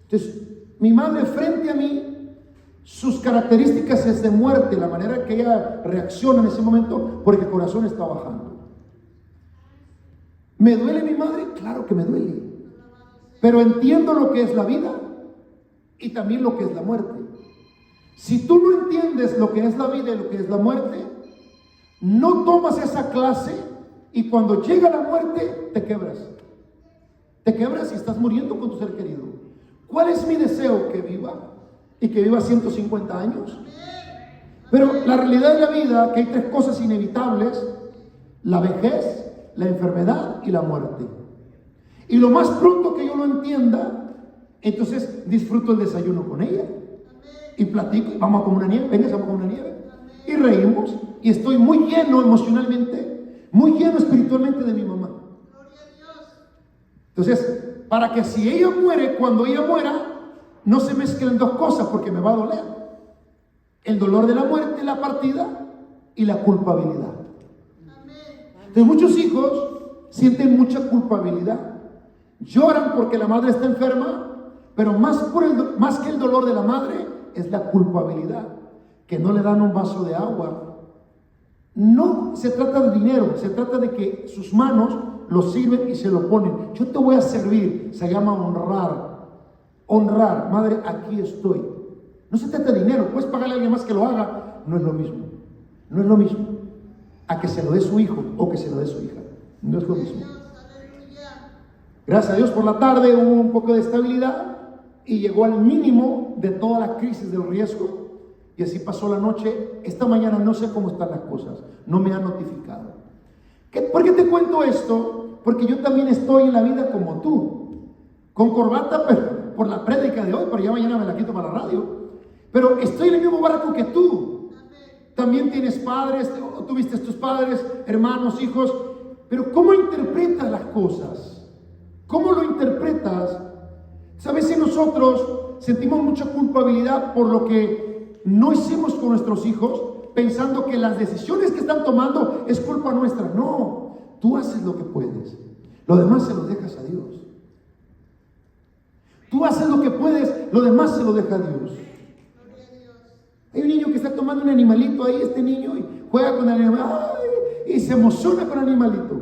Entonces, mi madre frente a mí, sus características es de muerte, la manera que ella reacciona en ese momento, porque el corazón está bajando. ¿Me duele mi madre? Claro que me duele. Pero entiendo lo que es la vida y también lo que es la muerte. Si tú no entiendes lo que es la vida y lo que es la muerte, no tomas esa clase y cuando llega la muerte te quebras. Te quebras y estás muriendo con tu ser querido. ¿Cuál es mi deseo? Que viva y que viva 150 años. Pero la realidad de la vida, que hay tres cosas inevitables: la vejez, la enfermedad y la muerte. Y lo más pronto que yo lo entienda, entonces disfruto el desayuno con ella y platico, y vamos a comer una nieve, venga, vamos a comer una nieve, y reímos, y estoy muy lleno emocionalmente, muy lleno espiritualmente de mi mamá. Entonces, para que si ella muere, cuando ella muera, no se mezclen dos cosas, porque me va a doler: el dolor de la muerte, la partida, y la culpabilidad. Entonces muchos hijos sienten mucha culpabilidad, lloran porque la madre está enferma, pero más que el dolor de la madre es la culpabilidad, que no le dan un vaso de agua. No se trata de dinero, se trata de que sus manos lo sirven y se lo ponen. Yo te voy a servir, se llama honrar. Honrar, madre, aquí estoy. No se trata de dinero, puedes pagarle a alguien más que lo haga, no es lo mismo. No es lo mismo a que se lo dé su hijo o que se lo dé su hija. No es lo mismo. Gracias a Dios por la tarde hubo un poco de estabilidad y llegó al mínimo de toda la crisis del riesgo, y así pasó la noche. Esta mañana no sé cómo están las cosas, no me han notificado. ¿Por qué te cuento esto? Porque yo también estoy en la vida como tú, con corbata, pero por la prédica de hoy, pero ya mañana me la quito para la radio. Pero estoy en el mismo barco que tú. También tienes padres, tuviste tus padres, hermanos, hijos, pero ¿cómo interpretas las cosas? ¿Cómo lo interpretas? ¿Sabes? Si nosotros sentimos mucha culpabilidad por lo que no hicimos con nuestros hijos, pensando que las decisiones que están tomando es culpa nuestra. No, tú haces lo que puedes, lo demás se lo dejas a Dios. Tú haces lo que puedes, lo demás se lo deja a Dios. Hay un niño que está tomando un animalito ahí, este niño, y juega con el animal, ¡ay!, y se emociona con el animalito.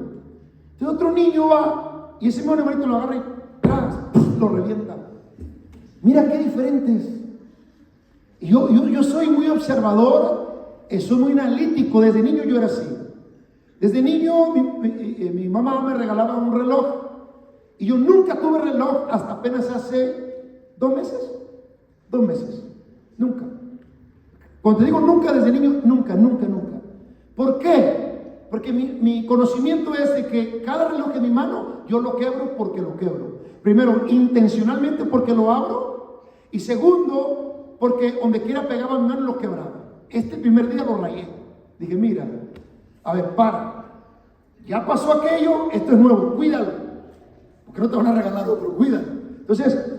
Entonces otro niño va y ese mismo animalito lo agarra y ¡plas!, lo revienta. Mira qué diferentes. Yo soy muy observador, soy muy analítico. Desde niño yo era así. Desde niño mi mamá me regalaba un reloj y yo nunca tuve reloj hasta apenas hace 2 meses. 2 meses. Nunca. Cuando te digo nunca, desde niño, nunca. ¿Por qué? Porque mi conocimiento es de que cada reloj en mi mano yo lo quebro porque lo quebro. Primero, intencionalmente porque lo abro, y segundo, porque donde quiera pegaba mi mano lo quebraba. Este primer día lo rayé. Dije, mira, a ver, ya pasó aquello, esto es nuevo, cuídalo, porque no te van a regalar otro, cuídalo. Entonces,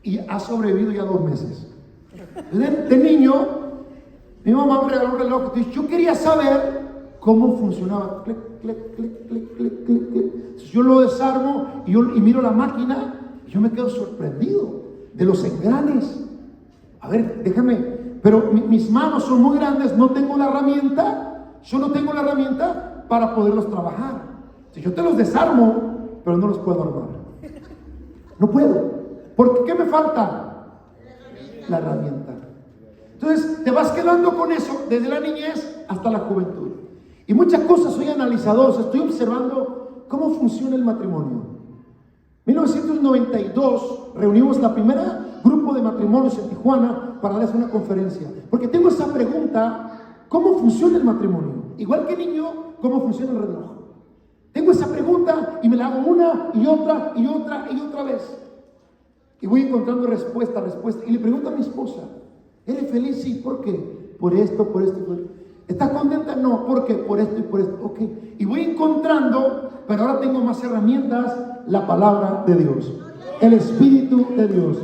y ha sobrevivido ya 2 meses. De niño, mi mamá me regaló un reloj. Entonces, yo quería saber cómo funcionaba. Clic, clic, clic, clic, clic, clic, clic. Entonces, yo lo desarmo y miro la máquina y yo me quedo sorprendido de los engranes. A ver, déjame, pero mis manos son muy grandes, no tengo la herramienta, yo no tengo la herramienta para poderlos trabajar. Si yo te los desarmo, pero no los puedo armar. No puedo. ¿Por qué me falta? La herramienta. Entonces te vas quedando con eso desde la niñez hasta la juventud. Y muchas cosas soy analizador, o sea, estoy observando cómo funciona el matrimonio. En 1992 reunimos la primera grupo de matrimonios en Tijuana para darles una conferencia, porque tengo esa pregunta: ¿cómo funciona el matrimonio? Igual que niño, ¿cómo funciona el reloj? Tengo esa pregunta y me la hago una y otra y otra y otra vez, y voy encontrando respuesta, y le pregunto a mi esposa: ¿eres feliz? Sí. ¿Por qué? Por esto, por esto y por esto. ¿Estás contenta? No. ¿Por qué? Por esto y por esto. Ok. Y voy encontrando, pero ahora tengo más herramientas, la palabra de Dios. el Espíritu de Dios.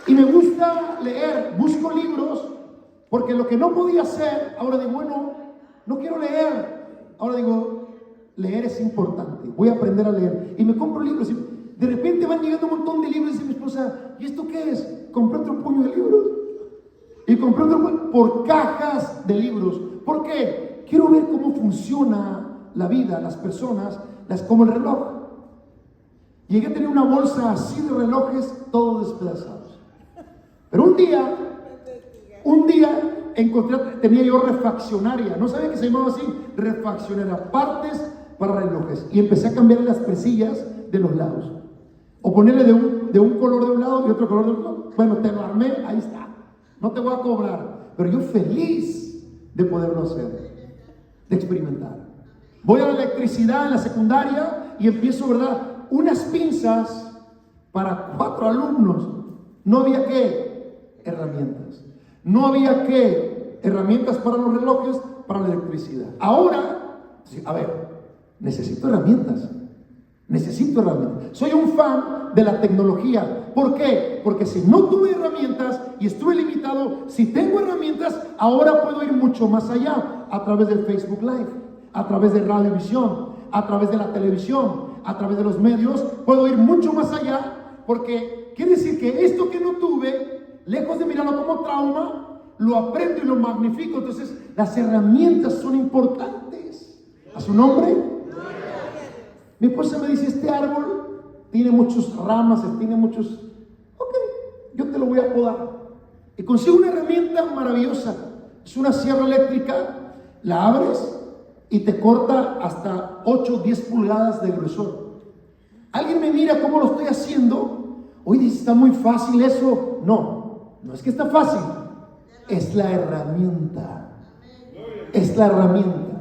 Y me gusta leer, busco libros, porque lo que no podía hacer, ahora digo, bueno, no quiero leer. Ahora digo, leer es importante, voy a aprender a leer. Y me compro libros y de repente van llegando un montón de libros y dice mi esposa, ¿y esto qué es? Compré otro puño de libros. Y compré otro puño por cajas de libros. ¿Por qué? Quiero ver cómo funciona la vida, las personas, como el reloj. Llegué a tener una bolsa así de relojes, todos despedazados. Pero un día encontré, tenía yo refaccionaria, no sabía que se llamaba así, refaccionaria, partes para relojes, y empecé a cambiar las presillas de los lados, o ponerle de un color de un lado y otro color de otro lado. Bueno, te lo armé, ahí está, no te voy a cobrar, pero yo feliz de poderlo hacer, de experimentar. Voy a la electricidad en la secundaria y empiezo, ¿verdad? Unas pinzas para 4 alumnos. No había herramientas. No había herramientas para los relojes, para la electricidad. Ahora, a ver, necesito herramientas. Soy un fan de la tecnología. ¿Por qué? Porque si no tuve herramientas y estuve limitado, si tengo herramientas, ahora puedo ir mucho más allá, a través del Facebook Live, a través de radiovisión, a través de la televisión, a través de los medios, puedo ir mucho más allá, porque quiere decir que esto que no tuve, lejos de mirarlo como trauma, lo aprendo y lo magnifico. Entonces las herramientas son importantes. ¿A su nombre? Mi esposa me dice, este árbol tiene muchas ramas, tiene muchos... Ok, yo te lo voy a podar. Y consigo una herramienta maravillosa. Es una sierra eléctrica, la abres y te corta hasta 8 o 10 pulgadas de grosor. Alguien me mira cómo lo estoy haciendo. Oye, dice, está muy fácil eso. No es que está fácil. Es la herramienta. Es la herramienta.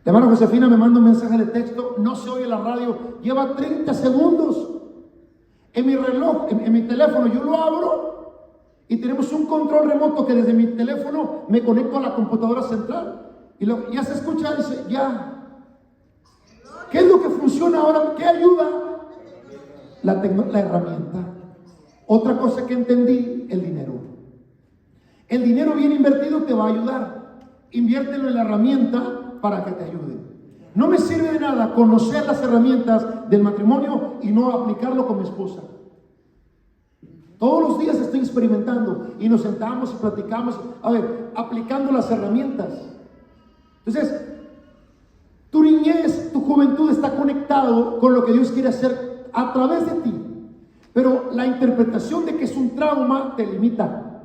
La hermana Josefina me manda un mensaje de texto. No se oye la radio. Lleva 30 segundos. En mi reloj, en mi teléfono, yo lo abro y tenemos un control remoto que desde mi teléfono me conecto a la computadora central. Y ya se escucha, dice, ya. ¿Qué es lo que funciona ahora? ¿Qué ayuda? La herramienta. Otra cosa que entendí, el dinero. El dinero bien invertido te va a ayudar. Inviértelo en la herramienta para que te ayude. No me sirve de nada conocer las herramientas del matrimonio y no aplicarlo con mi esposa. Todos los días estoy experimentando y nos sentamos y platicamos, aplicando las herramientas. Entonces, tu niñez, tu juventud está conectado con lo que Dios quiere hacer a través de ti. Pero la interpretación de que es un trauma te limita.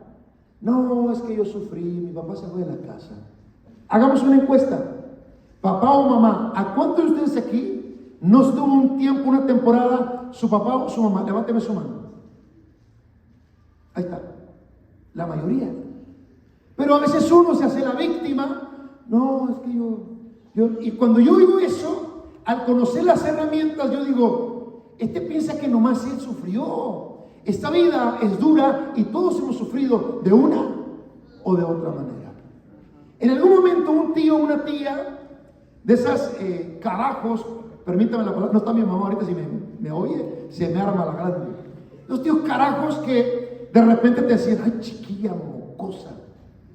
No, es que yo sufrí, mi papá se fue de la casa. Hagamos una encuesta. Papá o mamá, ¿a cuántos de ustedes aquí no estuvo un tiempo, una temporada, su papá o su mamá? Levánteme su mano. Ahí está. La mayoría. Pero a veces uno se hace la víctima. No, es que y cuando yo oigo eso, al conocer las herramientas, yo digo, este piensa que nomás él sufrió. Esta vida es dura y todos hemos sufrido de una o de otra manera. En algún momento un tío o una tía de esas carajos, permítame la palabra, no está mi mamá ahorita, si me oye, se me arma la grande. Los tíos carajos que de repente te decían, ay chiquilla mocosa,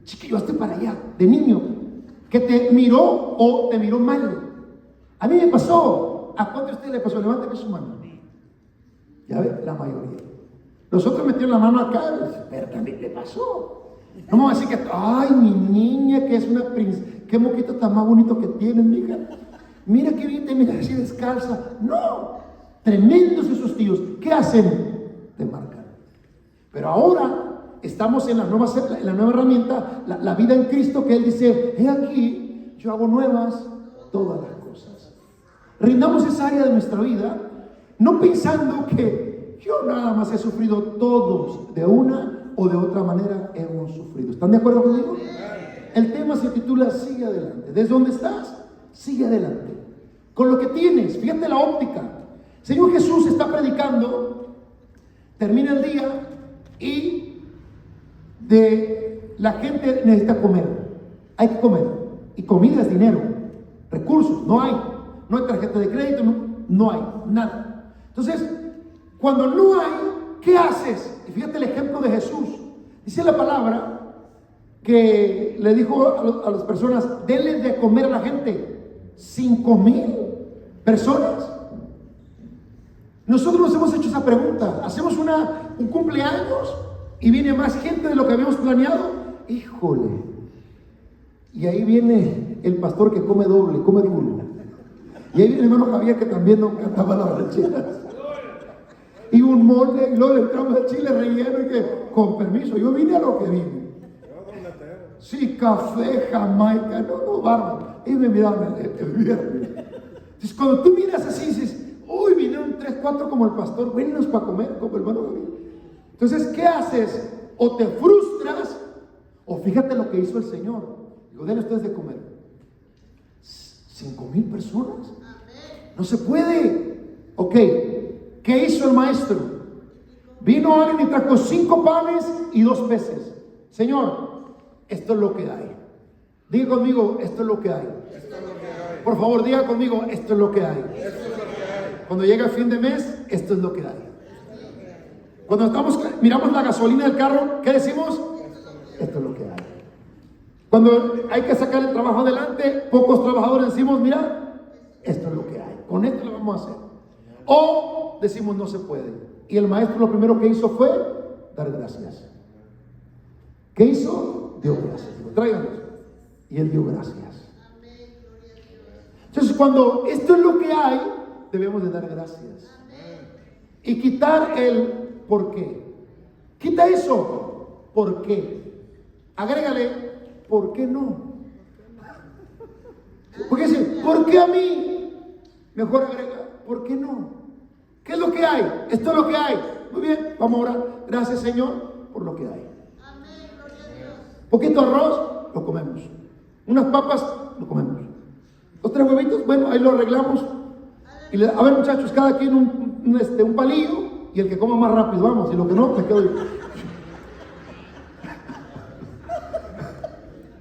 chiquillo, hazte para allá, de niño, que te miró o te miró mal. A mí me pasó. ¿A cuánto de ustedes le pasó? Levántame su mano. Ya ve, la mayoría. Los otros metieron la mano acá, pero también le pasó. No vamos a decir que, ay, mi niña, que es una princesa, qué moquito tan más bonito que tienes, mija. Mira qué bien te miras así descalza. No, tremendos esos tíos. ¿Qué hacen? Te marcan. Pero ahora estamos en la nueva herramienta, la vida en Cristo, que Él dice, he aquí, yo hago nuevas todas las cosas. Rindamos esa área de nuestra vida, no pensando que yo nada más he sufrido, todos de una o de otra manera hemos sufrido. ¿Están de acuerdo conmigo? El tema se titula Sigue adelante. ¿Desde dónde estás? Sigue adelante. Con lo que tienes, fíjate la óptica. Señor Jesús está predicando, termina el día y la gente necesita comer. Hay que comer. Y comida es dinero, recursos, no hay. no hay tarjeta de crédito, no hay nada. Entonces, cuando no hay, ¿qué haces? Y fíjate el ejemplo de Jesús. Dice la palabra que le dijo a las personas: denle de comer a la gente. 5,000 personas. Nosotros nos hemos hecho esa pregunta. Hacemos un cumpleaños y viene más gente de lo que habíamos planeado. Híjole. Y ahí viene el pastor que come doble, come duro. Y ahí viene el hermano Javier que también no cantaba las rancheras. Y un mole, y luego le entramos de chile relleno y que, con permiso, yo vine a lo que vine. Sí, café, jamaica, no, bárbaro. Y me miraban el viernes. Entonces, cuando tú miras así, dices: uy, vinieron 3, 4 como el pastor, buenos para comer, como el hermano Javier. Entonces, ¿qué haces? O te frustras, o fíjate lo que hizo el Señor. Digo, denle ustedes de comer. 5,000 personas. No se puede. Ok, ¿qué hizo el maestro? Vino alguien y trajo 5 panes y 2 peces. Señor, esto es lo que hay. Diga conmigo: esto es lo que hay. Por favor, diga conmigo: esto es lo que hay. Cuando llega el fin de mes, esto es lo que hay. Cuando miramos la gasolina del carro, ¿qué decimos? Esto es lo que hay. Cuando hay que sacar el trabajo adelante, pocos trabajadores decimos: mira, esto es lo que hay, con esto lo vamos a hacer. O decimos: no se puede. Y el maestro lo primero que hizo fue dar gracias. ¿Qué hizo? Dio gracias. Digo, tráiganos. Y él dio gracias. Entonces, cuando esto es lo que hay, debemos de dar gracias. Y quitar el por qué. Quita eso. ¿Por qué? Agrégale: ¿por qué no? Porque dice: ¿por qué a mí? Mejor agrega: ¿por qué no? ¿Qué es lo que hay? Esto es lo que hay. Muy bien, vamos a orar. Gracias, Señor, por lo que hay. Poquito arroz, lo comemos. Unas papas, lo comemos. 2, 3 huevitos, bueno, ahí lo arreglamos. Y a ver, muchachos, cada quien un palillo, y el que coma más rápido, vamos, y lo que no, me quedo yo.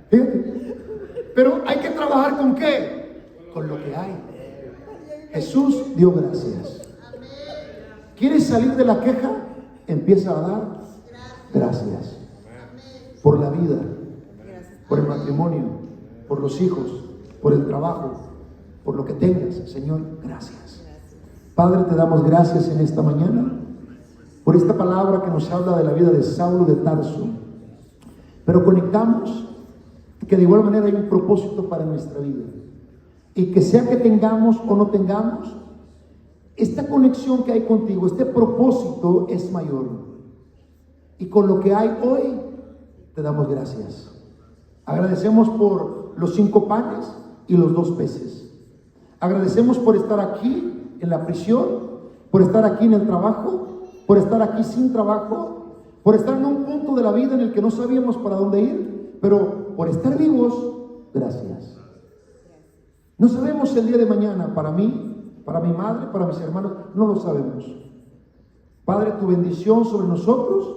Fíjate. Pero hay que trabajar ¿con qué? Con lo que hay. Jesús dio gracias. ¿Quieres salir de la queja? Empieza a dar gracias. Por la vida, por el matrimonio, por los hijos, por el trabajo, por lo que tengas. Señor, gracias. Padre, te damos gracias en esta mañana por esta palabra que nos habla de la vida de Saulo de Tarso. Pero conectamos que de igual manera hay un propósito para nuestra vida. Y que sea que tengamos o no tengamos, esta conexión que hay contigo, este propósito es mayor. Y con lo que hay hoy, te damos gracias. Agradecemos por los 5 panes y los 2 peces. Agradecemos por estar aquí en la prisión, por estar aquí en el trabajo, por estar aquí sin trabajo, por estar en un punto de la vida en el que no sabíamos para dónde ir, pero por estar vivos, gracias. No sabemos el día de mañana, para mí, para mi madre, para mis hermanos, no lo sabemos. Padre, tu bendición sobre nosotros,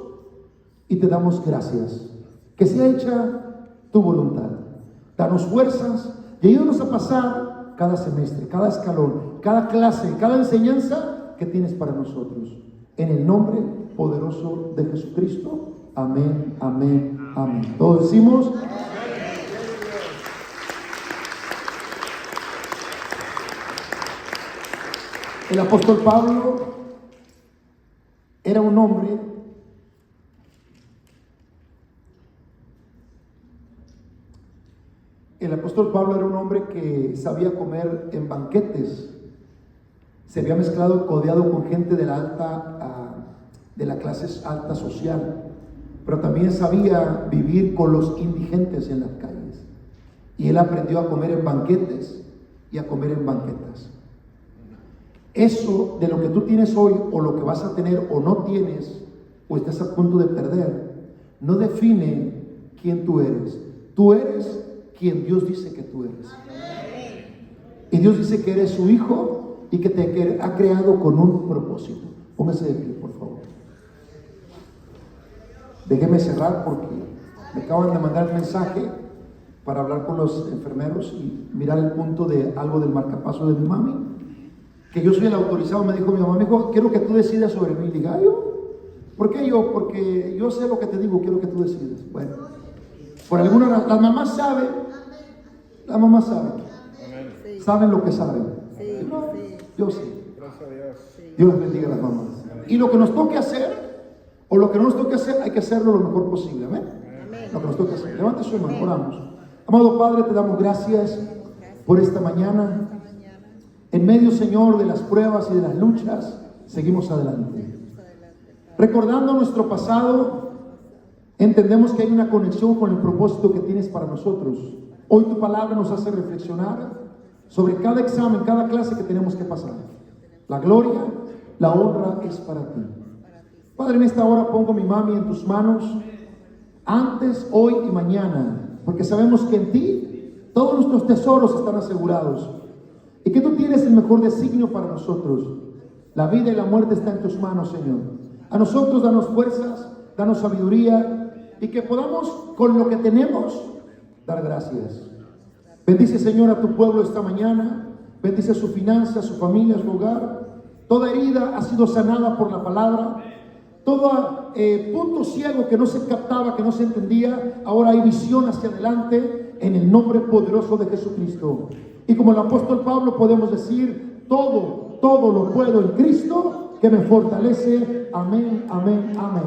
y te damos gracias. Que sea hecha tu voluntad. Danos fuerzas y ayúdanos a pasar cada semestre, cada escalón, cada clase, cada enseñanza que tienes para nosotros. En el nombre poderoso de Jesucristo. Amén, amén, amén. Todos decimos: el apóstol Pablo era un hombre que sabía comer en banquetes. Se había mezclado, codeado con gente de la clase alta social, pero también sabía vivir con los indigentes en las calles. Y él aprendió a comer en banquetes y a comer en banquetas. Eso de lo que tú tienes hoy, o lo que vas a tener o no tienes, o estás a punto de perder, no define quién tú eres. Tú eres quien Dios dice que tú eres. Y Dios dice que eres su hijo y que te ha creado con un propósito. Póngase de pie, por favor. Déjeme cerrar porque me acaban de mandar el mensaje para hablar con los enfermeros y mirar el punto de algo del marcapaso de mi mami, que yo soy el autorizado. Me dijo mi mamá, me dijo, quiero que tú decidas sobre mí. Diga, yo, ¿por qué yo? Porque yo sé lo que te digo, quiero que tú decidas. Bueno, por alguna razón, las mamás saben, saben lo que saben. Yo sí. Dios bendiga a las mamás. Y lo que nos toque hacer, o lo que no nos toque hacer, hay que hacerlo lo mejor posible. Amén. Lo que nos toque hacer. Levante su mano, oramos. Amado Padre, te damos gracias por esta mañana. En medio, Señor, de las pruebas y de las luchas, seguimos adelante. Recordando nuestro pasado, entendemos que hay una conexión con el propósito que tienes para nosotros. Hoy tu palabra nos hace reflexionar sobre cada examen, cada clase que tenemos que pasar. La gloria, la honra es para ti. Padre, en esta hora pongo mi mami en tus manos, antes, hoy y mañana, porque sabemos que en ti todos nuestros tesoros están asegurados y que tú tienes el mejor designio para nosotros. La vida y la muerte están en tus manos, Señor. A nosotros danos fuerzas, danos sabiduría y que podamos, con lo que tenemos, dar gracias. Bendice, Señor, a tu pueblo esta mañana. Bendice su finanza, su familia, su hogar. Toda herida ha sido sanada por la palabra. Todo punto ciego que no se captaba, que no se entendía, ahora hay visión hacia adelante en el nombre poderoso de Jesucristo. Y como el apóstol Pablo podemos decir, todo lo puedo en Cristo que me fortalece. Amén, amén, amén.